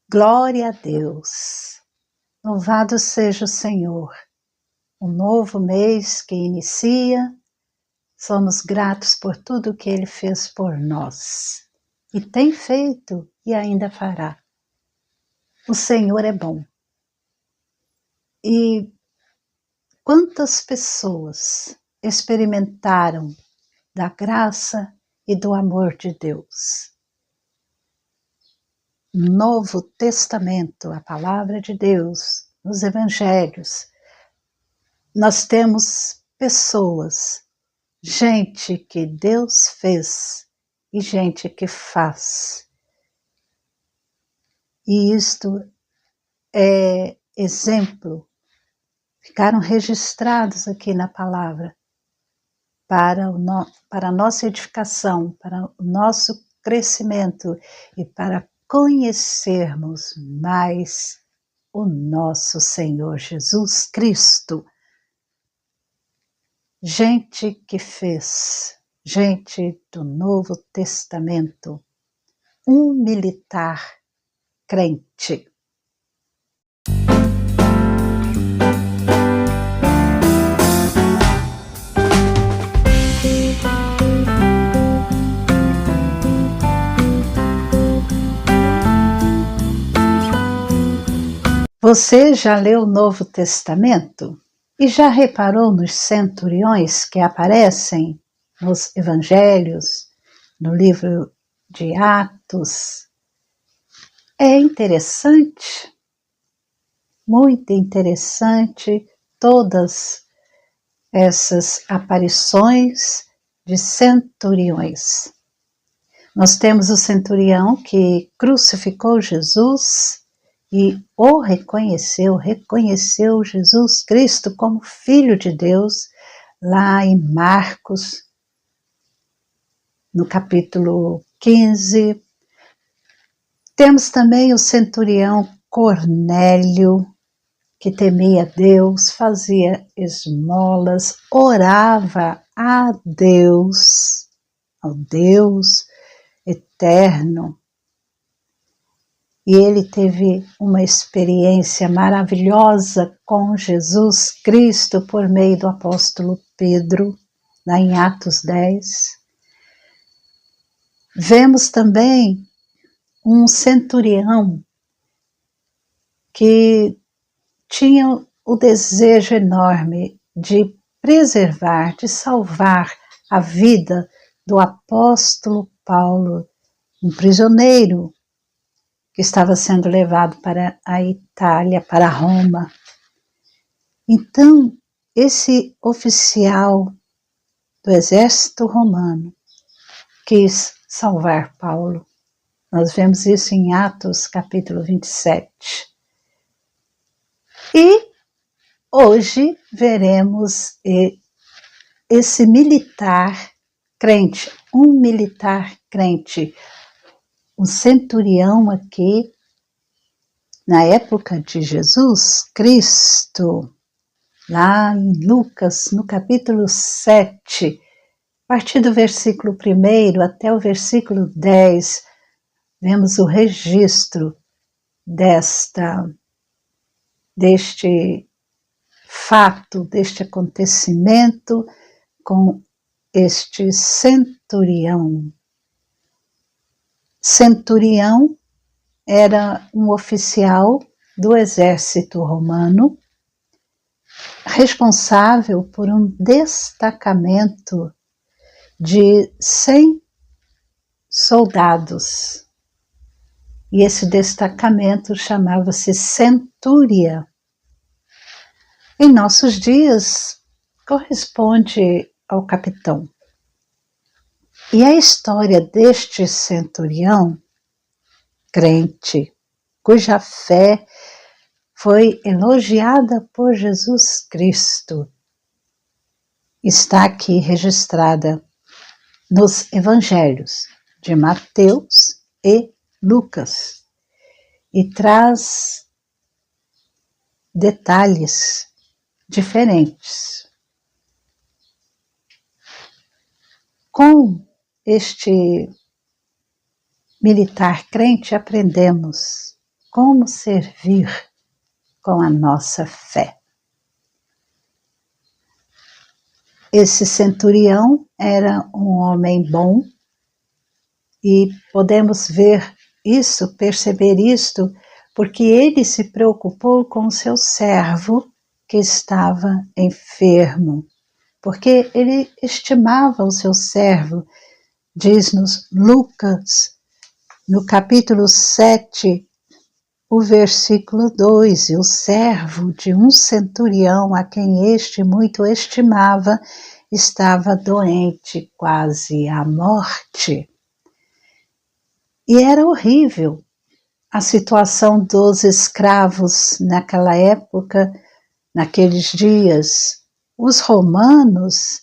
Glória a Deus! Louvado seja o Senhor! Um novo mês que inicia, somos gratos por tudo que Ele fez por nós. E tem feito e ainda fará. O Senhor é bom. E quantas pessoas experimentaram da graça e do amor de Deus? No Novo Testamento, a palavra de Deus, nos Evangelhos, nós temos pessoas, gente que Deus fez e gente que faz. E isto é exemplo, ficaram registrados aqui na palavra para a nossa edificação, para o nosso crescimento e para conhecermos mais o nosso Senhor Jesus Cristo. Gente que fez, gente do Novo Testamento, um militar crente. Você já leu o Novo Testamento? E já reparou nos centuriões que aparecem nos Evangelhos, no livro de Atos? É interessante, muito interessante, todas essas aparições de centuriões. Nós temos o centurião que crucificou Jesus e o reconheceu Jesus Cristo como Filho de Deus, lá em Marcos, no capítulo 15. Temos também o centurião Cornélio, que temia Deus, fazia esmolas, orava a Deus, ao Deus eterno. E ele teve uma experiência maravilhosa com Jesus Cristo por meio do apóstolo Pedro, lá em Atos 10. Vemos também um centurião que tinha o desejo enorme de preservar, de salvar a vida do apóstolo Paulo, um prisioneiro que estava sendo levado para a Itália, para Roma. Então, esse oficial do exército romano quis salvar Paulo. Nós vemos isso em Atos, capítulo 27. E hoje veremos esse militar crente, um militar crente, um centurião aqui, na época de Jesus Cristo, lá em Lucas, no capítulo 7, a partir do versículo 1 até o versículo 10, vemos o registro deste fato, deste acontecimento com este centurião. Centurião era um oficial do exército romano, responsável por um destacamento de 100 soldados. E esse destacamento chamava-se centúria. Em nossos dias, corresponde ao capitão. E a história deste centurião crente, cuja fé foi elogiada por Jesus Cristo, está aqui registrada nos Evangelhos de Mateus e Lucas e traz detalhes diferentes. Com este militar crente aprendemos como servir com a nossa fé. Esse centurião era um homem bom e podemos ver isso, perceber isto, porque ele se preocupou com o seu servo que estava enfermo, porque ele estimava o seu servo. Diz-nos Lucas, no capítulo 7, o versículo 2, e o servo de um centurião, a quem este muito estimava, estava doente, quase à morte. E era horrível a situação dos escravos naquela época, naqueles dias. Os romanos,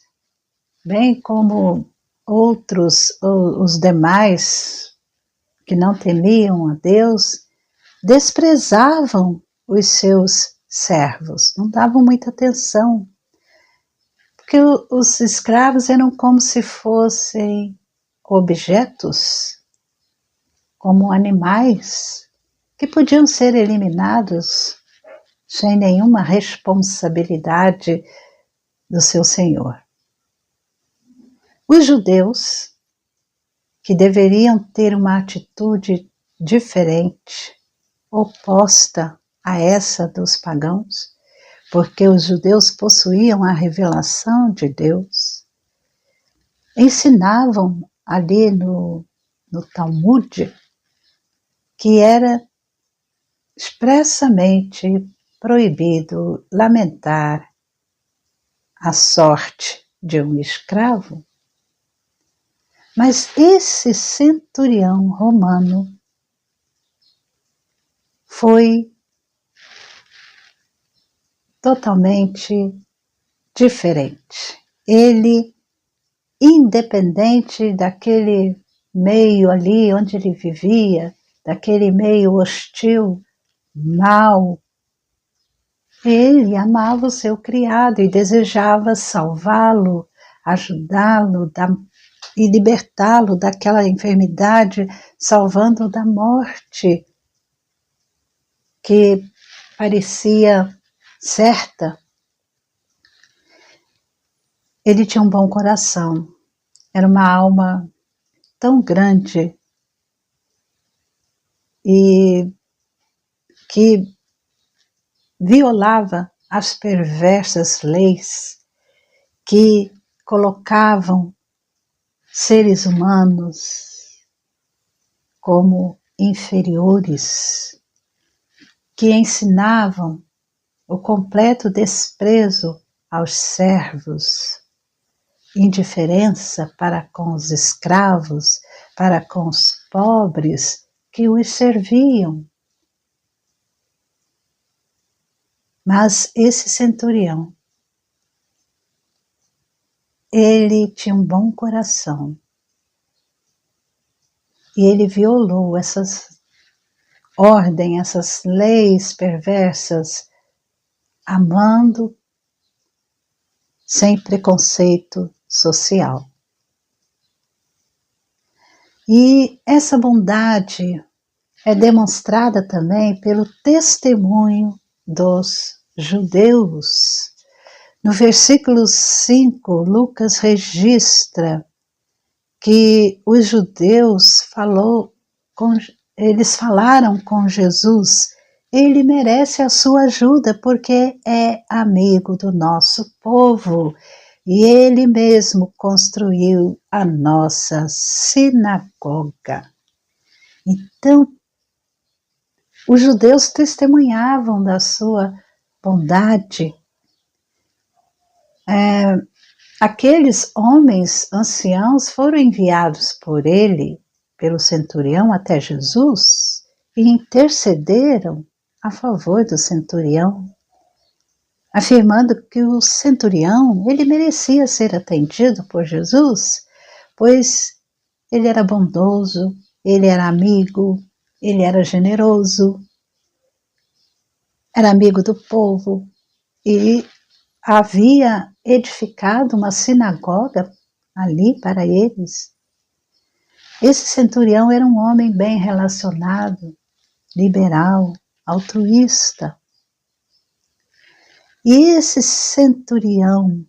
bem como outros, os demais que não temiam a Deus, desprezavam os seus servos, não davam muita atenção, porque os escravos eram como se fossem objetos, como animais, que podiam ser eliminados sem nenhuma responsabilidade do seu senhor. Os judeus, que deveriam ter uma atitude diferente, oposta a essa dos pagãos, porque os judeus possuíam a revelação de Deus, ensinavam ali no Talmud que era expressamente proibido lamentar a sorte de um escravo. Mas esse centurião romano foi totalmente diferente. Ele, independente daquele meio ali onde ele vivia, daquele meio hostil, mau, ele amava o seu criado e desejava salvá-lo, ajudá-lo e libertá-lo daquela enfermidade, salvando-o da morte que parecia certa. Ele tinha um bom coração, era uma alma tão grande e que violava as perversas leis que colocavam seres humanos como inferiores, que ensinavam o completo desprezo aos servos, indiferença para com os escravos, para com os pobres que os serviam. Mas esse centurião, ele tinha um bom coração e ele violou essas ordens, essas leis perversas, amando sem preconceito social. E essa bondade é demonstrada também pelo testemunho dos judeus. No versículo 5, Lucas registra que os judeus eles falaram com Jesus: ele merece a sua ajuda porque é amigo do nosso povo e ele mesmo construiu a nossa sinagoga. Então, os judeus testemunhavam da sua bondade. Aqueles homens anciãos foram enviados por ele, pelo centurião, até Jesus e intercederam a favor do centurião, afirmando que o centurião, ele merecia ser atendido por Jesus, pois ele era bondoso, ele era amigo, ele era generoso, era amigo do povo e havia edificado uma sinagoga ali para eles. Esse centurião era um homem bem relacionado, liberal, altruísta. E esse centurião,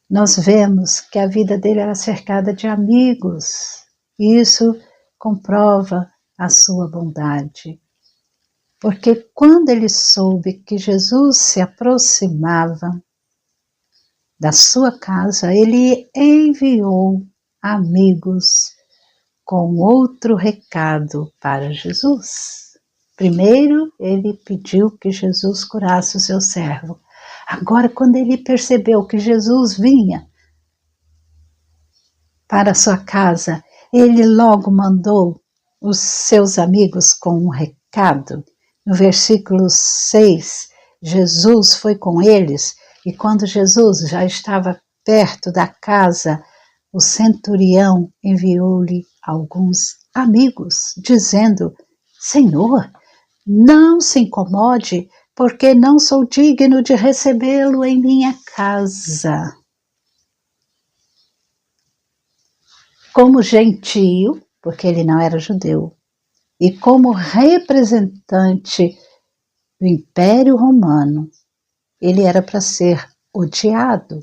nós vemos que a vida dele era cercada de amigos, e isso comprova a sua bondade. Porque quando ele soube que Jesus se aproximava da sua casa, ele enviou amigos com outro recado para Jesus. Primeiro, ele pediu que Jesus curasse o seu servo. Agora, quando ele percebeu que Jesus vinha para a sua casa, ele logo mandou os seus amigos com um recado. No versículo 6, Jesus foi com eles, e quando Jesus já estava perto da casa, o centurião enviou-lhe alguns amigos, dizendo: Senhor, não se incomode, porque não sou digno de recebê-lo em minha casa. Como gentio, porque ele não era judeu, e como representante do Império Romano, ele era para ser odiado.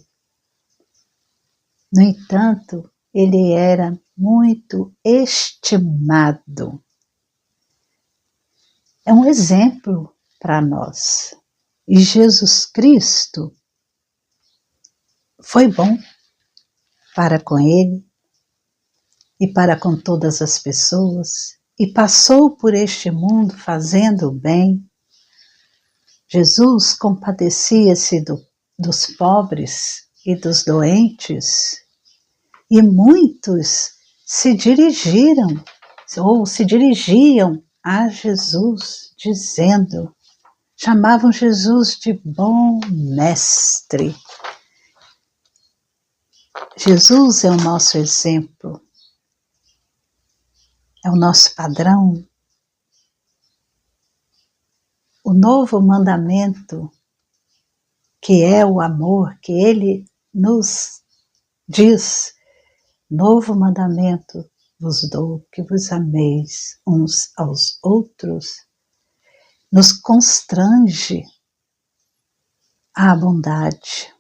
No entanto, ele era muito estimado. É um exemplo para nós. E Jesus Cristo foi bom para com ele e para com todas as pessoas, e passou por este mundo fazendo o bem. Jesus compadecia-se dos pobres e dos doentes, e muitos se dirigiam a Jesus, chamavam Jesus de bom mestre. Jesus é o nosso exemplo, é o nosso padrão. O novo mandamento, que é o amor, que ele nos diz: novo mandamento vos dou, que vos ameis uns aos outros, nos constrange à bondade.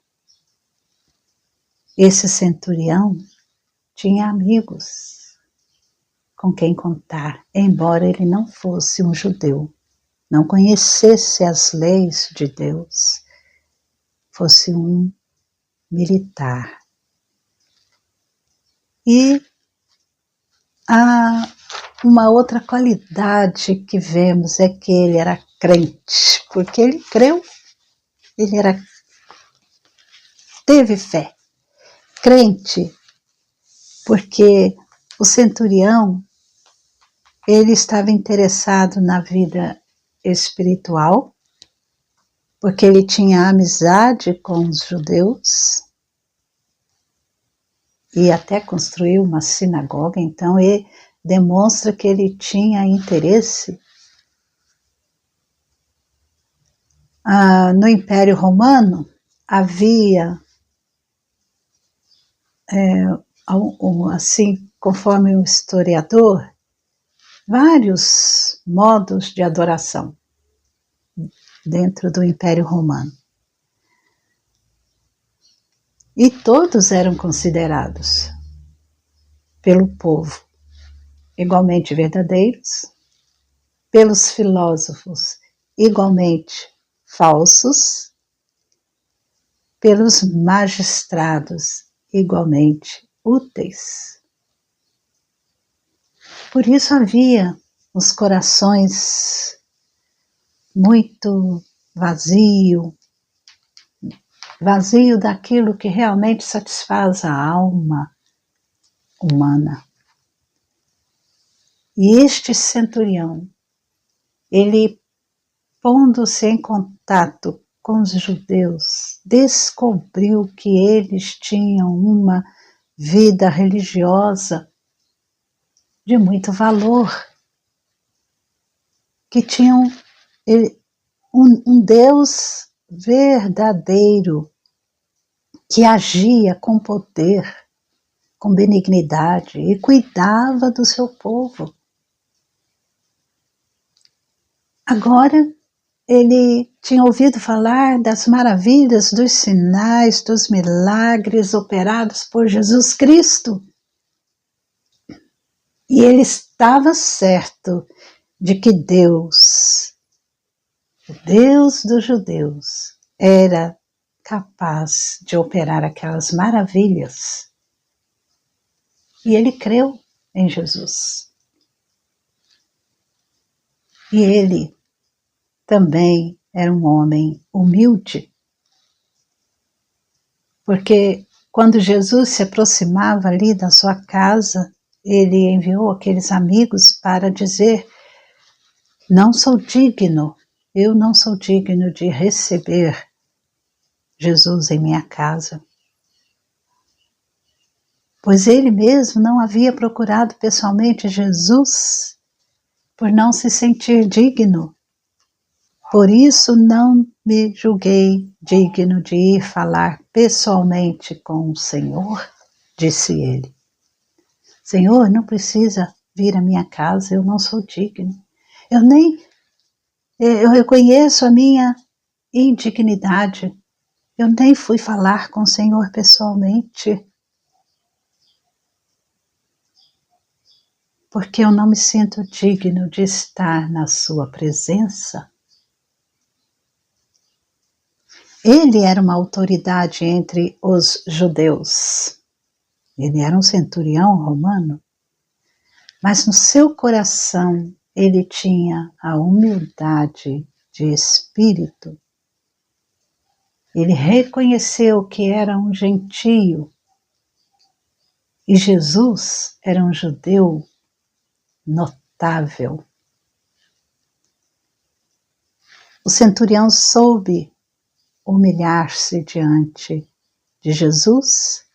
Esse centurião tinha amigos com quem contar, embora ele não fosse um judeu, não conhecesse as leis de Deus, fosse um militar. E uma outra qualidade que vemos é que ele era crente, porque ele creu, teve fé. Crente, porque o centurião, ele estava interessado na vida espiritual, porque ele tinha amizade com os judeus, e até construiu uma sinagoga, então ele demonstra que ele tinha interesse. No Império Romano havia, assim, conforme o historiador, vários modos de adoração dentro do Império Romano. E todos eram considerados pelo povo igualmente verdadeiros, pelos filósofos igualmente falsos, pelos magistrados igualmente úteis. Por isso havia os corações muito vazio daquilo que realmente satisfaz a alma humana. E este centurião, ele, pondo-se em contato com os judeus, descobriu que eles tinham uma vida religiosa de muito valor, que tinham um Deus verdadeiro, que agia com poder, com benignidade e cuidava do seu povo. Agora ele tinha ouvido falar das maravilhas, dos sinais, dos milagres operados por Jesus Cristo. E ele estava certo de que Deus, o Deus dos judeus, era capaz de operar aquelas maravilhas. E ele creu em Jesus. E ele também era um homem humilde, porque quando Jesus se aproximava ali da sua casa, ele enviou aqueles amigos para dizer: não sou digno, eu não sou digno de receber Jesus em minha casa. Pois ele mesmo não havia procurado pessoalmente Jesus por não se sentir digno. Por isso não me julguei digno de ir falar pessoalmente com o Senhor, disse ele. Senhor, não precisa vir à minha casa, eu não sou digno. Eu reconheço a minha indignidade. Eu nem fui falar com o Senhor pessoalmente, porque eu não me sinto digno de estar na sua presença. Ele era uma autoridade entre os judeus. Ele era um centurião romano, mas no seu coração ele tinha a humildade de espírito. Ele reconheceu que era um gentio e Jesus era um judeu notável. O centurião soube humilhar-se diante de Jesus,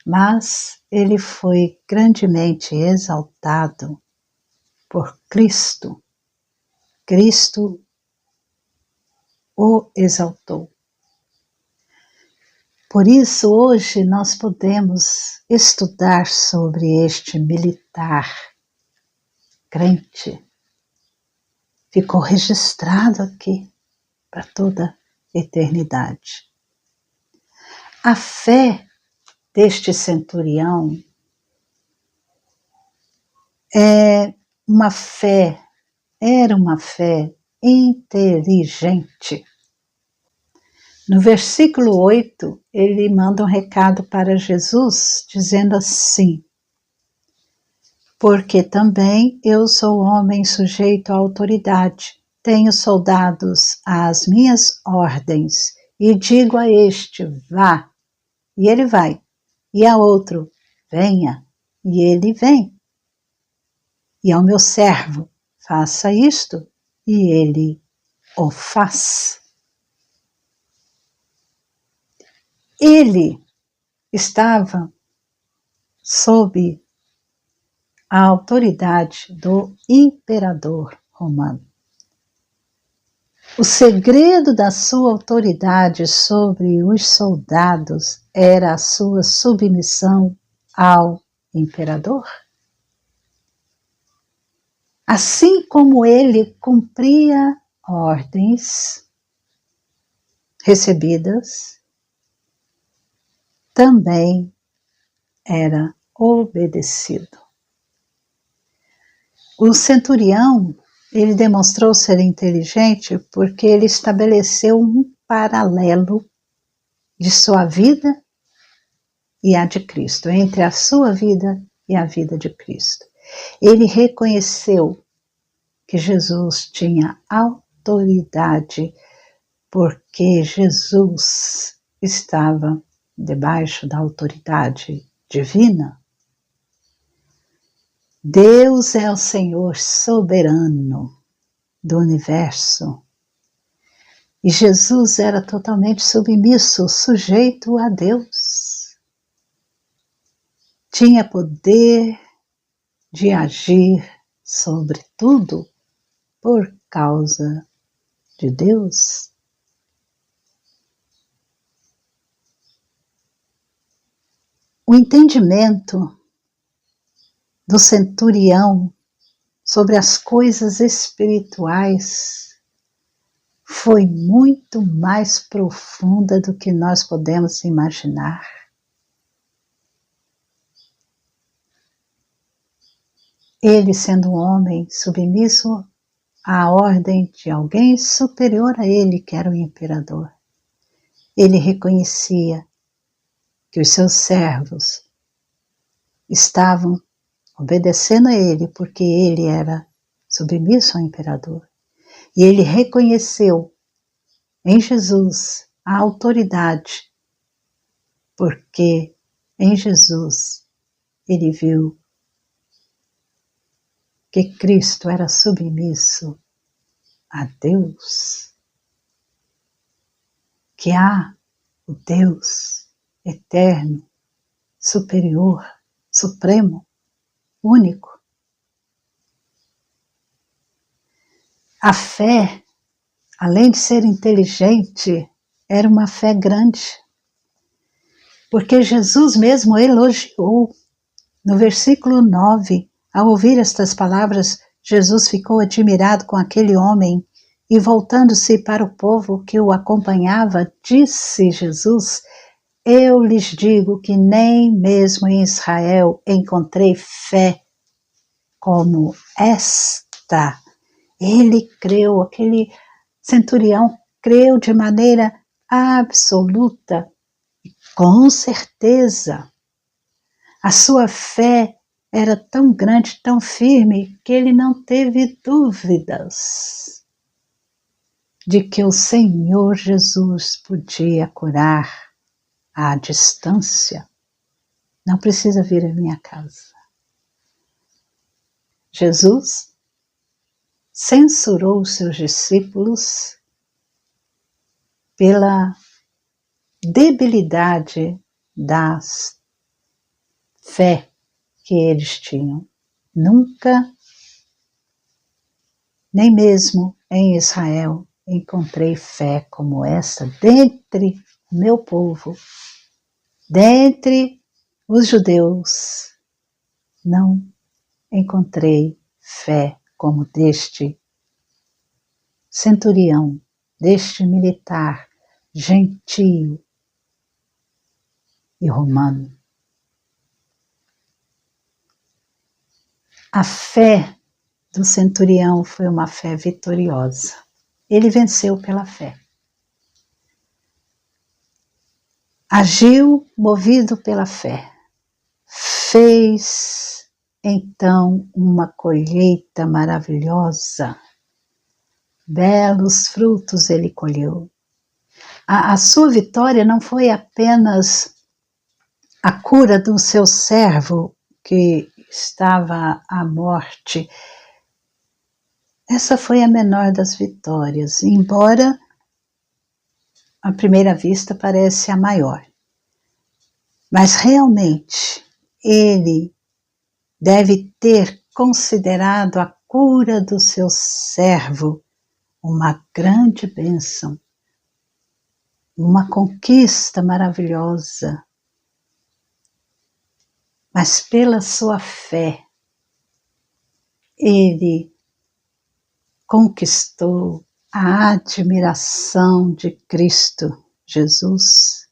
mas ele foi grandemente exaltado por Cristo. Cristo o exaltou. Por isso, hoje nós podemos estudar sobre este militar crente. Ficou registrado aqui para toda a eternidade. A fé deste centurião era uma fé inteligente. No versículo 8, ele manda um recado para Jesus, dizendo assim: porque também eu sou homem sujeito à autoridade, tenho soldados às minhas ordens, e digo a este, vá, e ele vai, e a outro, venha, e ele vem. E ao meu servo, faça isto, e ele o faz. Ele estava sob a autoridade do imperador romano. O segredo da sua autoridade sobre os soldados era a sua submissão ao imperador. Assim como ele cumpria ordens recebidas, também era obedecido. O centurião, ele demonstrou ser inteligente porque ele estabeleceu um paralelo de sua vida e a de Cristo, entre a sua vida e a vida de Cristo. Ele reconheceu que Jesus tinha autoridade porque Jesus estava debaixo da autoridade divina. Deus é o Senhor soberano do universo. E Jesus era totalmente submisso, sujeito a Deus. Tinha poder de agir sobre tudo por causa de Deus. O entendimento do centurião sobre as coisas espirituais foi muito mais profunda do que nós podemos imaginar. Ele, sendo um homem submisso à ordem de alguém superior a ele, que era o imperador, ele reconhecia que os seus servos estavam obedecendo a ele porque ele era submisso ao imperador. E ele reconheceu em Jesus a autoridade, porque em Jesus ele viu que Cristo era submisso a Deus, que há o Deus eterno, superior, supremo, único. A fé, além de ser inteligente, era uma fé grande, porque Jesus mesmo elogiou. No versículo 9, ao ouvir estas palavras, Jesus ficou admirado com aquele homem e, voltando-se para o povo que o acompanhava, disse Jesus: eu lhes digo que nem mesmo em Israel encontrei fé como esta. Ele creu, aquele centurião creu de maneira absoluta e com certeza. A sua fé era tão grande, tão firme, que ele não teve dúvidas de que o Senhor Jesus podia curar à distância. Não precisa vir à minha casa. Jesus censurou os seus discípulos pela debilidade da fé que eles tinham. Nunca, nem mesmo em Israel, encontrei fé como essa dentre o meu povo, dentre os judeus. Não encontrei fé como deste centurião, deste militar gentio e romano. A fé do centurião foi uma fé vitoriosa. Ele venceu pela fé. Agiu movido pela fé. Fez então uma colheita maravilhosa. Belos frutos ele colheu. A sua vitória não foi apenas a cura do seu servo que estava à morte. Essa foi a menor das vitórias, embora à primeira vista pareça a maior. Mas realmente ele deve ter considerado a cura do seu servo uma grande bênção, uma conquista maravilhosa. Mas pela sua fé, ele conquistou a admiração de Cristo Jesus,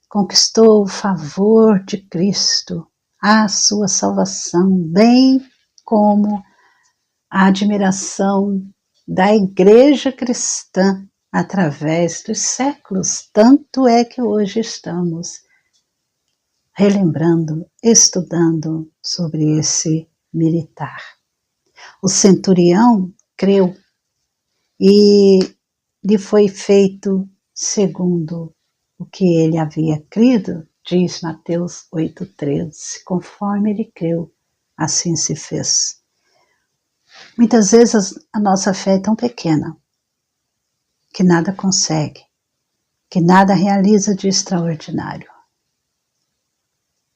conquistou o favor de Cristo, a sua salvação, bem como a admiração da Igreja cristã através dos séculos. Tanto é que hoje estamos relembrando, estudando sobre esse militar. O centurião creu e lhe foi feito segundo o que ele havia crido, diz Mateus 8,13. Conforme ele creu, assim se fez. Muitas vezes a nossa fé é tão pequena que nada consegue, que nada realiza de extraordinário.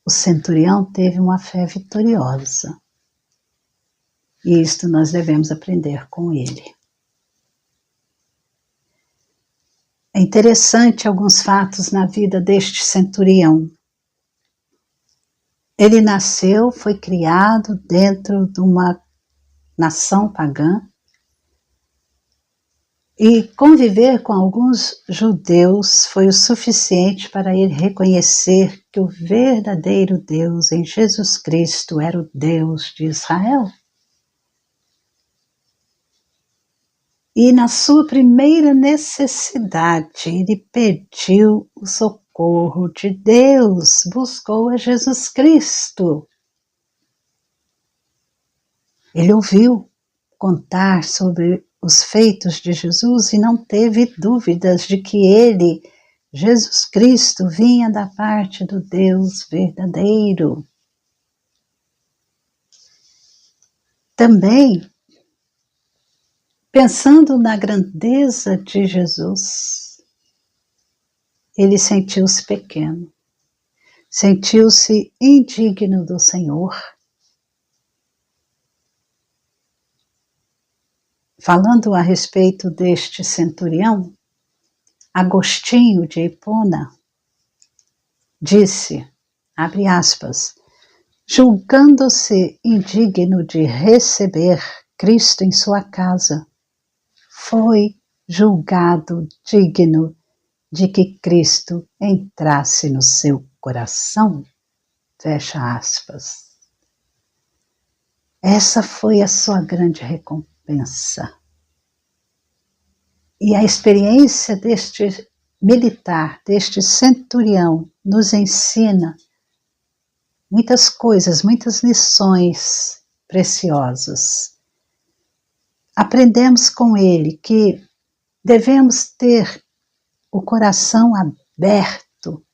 O centurião teve uma fé vitoriosa. E isto nós devemos aprender com ele. É interessante alguns fatos na vida deste centurião. Ele nasceu, foi criado dentro de uma nação pagã, e conviver com alguns judeus foi o suficiente para ele reconhecer que o verdadeiro Deus em Jesus Cristo era o Deus de Israel. E na sua primeira necessidade, ele pediu o socorro de Deus, buscou a Jesus Cristo. Ele ouviu contar sobre os feitos de Jesus e não teve dúvidas de que ele, Jesus Cristo, vinha da parte do Deus verdadeiro. Também, pensando na grandeza de Jesus, ele sentiu-se pequeno, sentiu-se indigno do Senhor. Falando a respeito deste centurião, Agostinho de Hipona disse, abre aspas, julgando-se indigno de receber Cristo em sua casa, foi julgado digno de que Cristo entrasse no seu coração. Fecha aspas. Essa foi a sua grande recompensa. E a experiência deste militar, deste centurião, nos ensina muitas coisas, muitas lições preciosas. Aprendemos com ele que devemos ter o coração aberto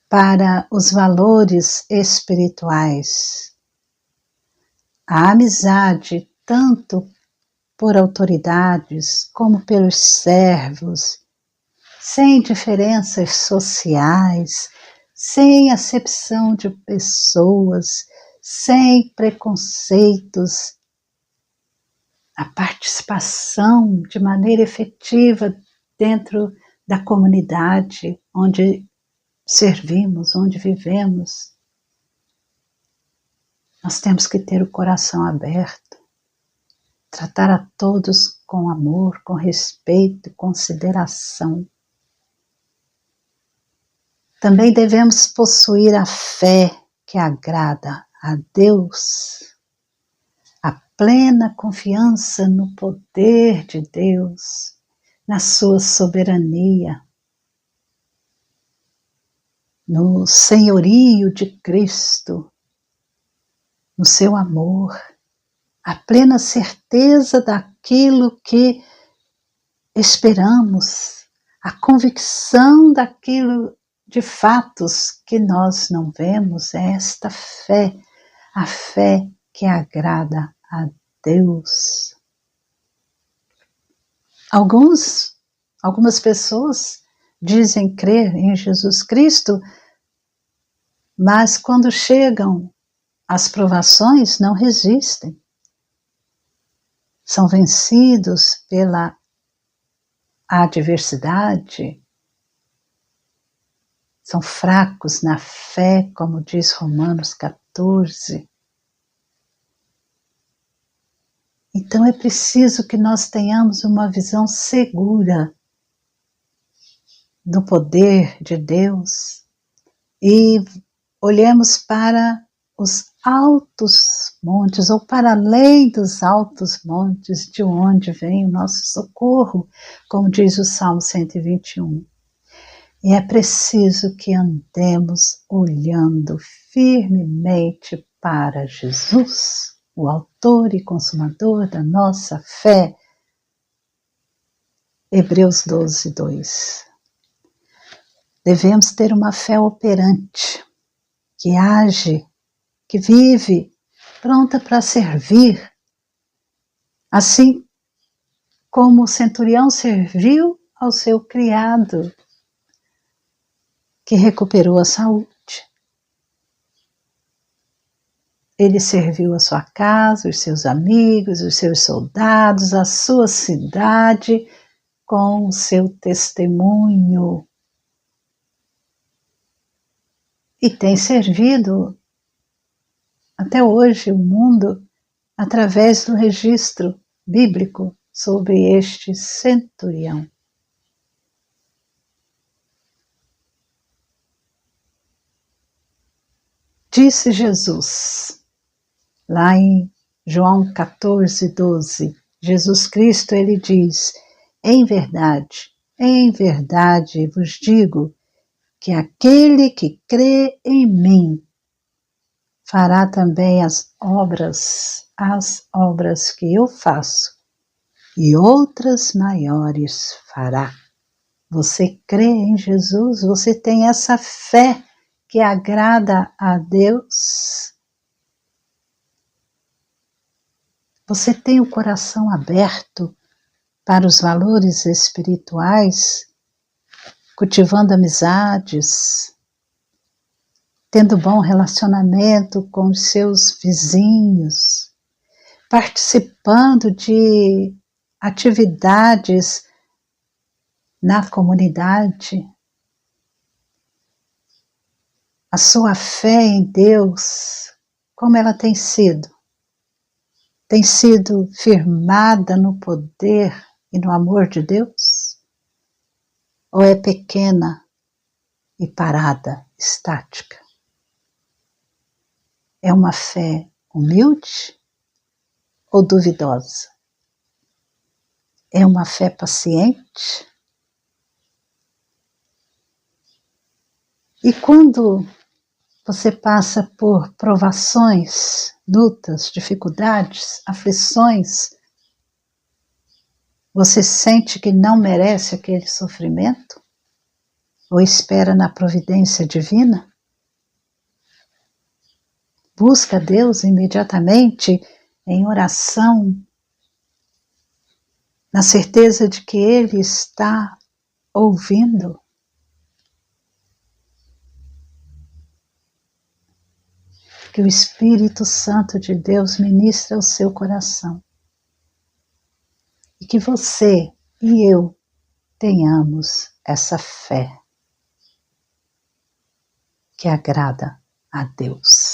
para os valores espirituais. A amizade, tanto por autoridades como pelos servos, sem diferenças sociais, sem acepção de pessoas, sem preconceitos, a participação de maneira efetiva dentro da comunidade onde servimos, onde vivemos. Nós temos que ter o coração aberto, tratar a todos com amor, com respeito, consideração. Também devemos possuir a fé que agrada a Deus, a plena confiança no poder de Deus, na sua soberania, no senhorio de Cristo, no seu amor, a plena certeza daquilo que esperamos, a convicção daquilo de fatos que nós não vemos, é esta fé, a fé que agrada a Deus. Algumas pessoas dizem crer em Jesus Cristo, mas quando chegam as provações não resistem. São vencidos pela adversidade, são fracos na fé, como diz Romanos 14. Então é preciso que nós tenhamos uma visão segura do poder de Deus e olhemos para os altos montes, ou para além dos altos montes, de onde vem o nosso socorro, como diz o Salmo 121. E é preciso que andemos olhando firmemente para Jesus, o autor e consumador da nossa fé. Hebreus 12, 2. Devemos ter uma fé operante, que age, que vive, pronta para servir, assim como o centurião serviu ao seu criado, que recuperou a saúde. Ele serviu a sua casa, os seus amigos, os seus soldados, a sua cidade, com o seu testemunho. E tem servido até hoje o mundo através do registro bíblico sobre este centurião. Disse Jesus, lá em João 14:12, Jesus Cristo, ele diz, em verdade vos digo, que aquele que crê em mim fará também as obras que eu faço, e outras maiores fará. Você crê em Jesus? Você tem essa fé que agrada a Deus? Você tem o coração aberto para os valores espirituais, cultivando amizades, tendo bom relacionamento com os seus vizinhos, participando de atividades na comunidade? A sua fé em Deus, como ela tem sido? Tem sido firmada no poder e no amor de Deus? Ou é pequena e parada, estática? É uma fé humilde ou duvidosa? É uma fé paciente? E quando você passa por provações, lutas, dificuldades, aflições, você sente que não merece aquele sofrimento? Ou espera na providência divina? Busca Deus imediatamente em oração, na certeza de que Ele está ouvindo? Que o Espírito Santo de Deus ministre ao seu coração. E que você e eu tenhamos essa fé que agrada a Deus.